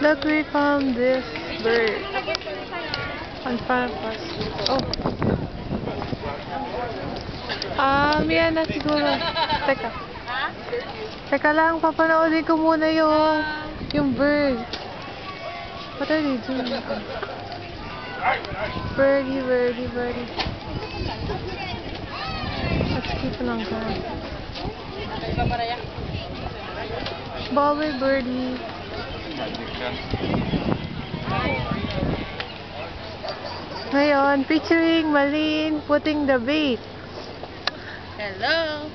Look, we found this bird in front of us. Oh. Yan na siguro. Teka. Teka lang, papanoodin ko muna yung bird. What are they doing? Birdie, birdie, birdie. Let's keep an eye on. Bye, birdie. Ngayon, featuring Malin putting the bait. Hello!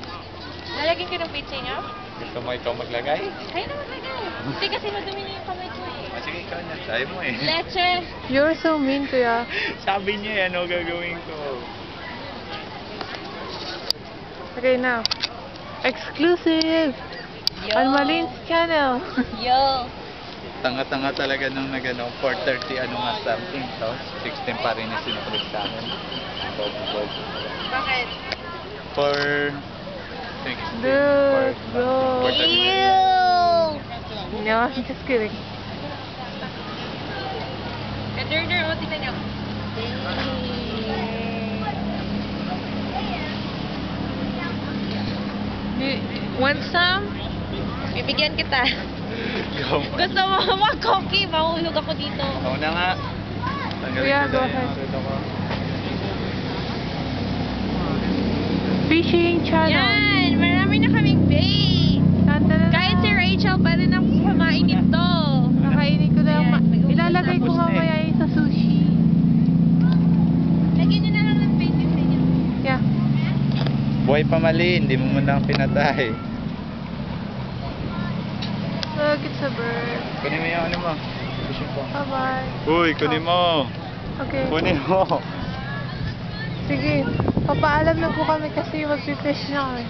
Lalagyan ka ng bait sa inyo? Gusto mo ikaw maglagay? Kaya na maglagay. Hindi kasi madumi na yung kamay ko eh. Sige, ikaw na. Sabi mo eh. Leche! You're so mean, kuya. Sabi niya eh, ano gagawin ko? Okay, now. Exclusive! Yo! On Malin's channel. Yo! Tanga-tanga talaga nung nag-ano, 4:30 ano nga something. So, 16 pa rin yung sinukulit sa amin. Bold. Bakit? For 16. Dude, bro. Ew! No, I'm just kidding. Kader-der, o, tingnan niyo. Want some? Bibigyan kita. Gusto mo mag-coffee? Mahulog ako dito. Ako na nga. Yeah, go ahead. Fishing channel. Yan! Marami na kaming bait. Kahit si Rachel pa rin ang kumain nito. Kakainin ko lang. Ilalagay ko mamaya yun sa sushi. Lagyan niyo na lang ng bait yung inyo. Yeah. Buhay pa mali, hindi mo muna pinatay. Look, it's a bird. Kunin mo yung ano mo. Fishing po. Bye-bye. Uy, kunin mo. Okay. Kunin mo. Sige. Papaalam na po kami kasi mag-fish na kami.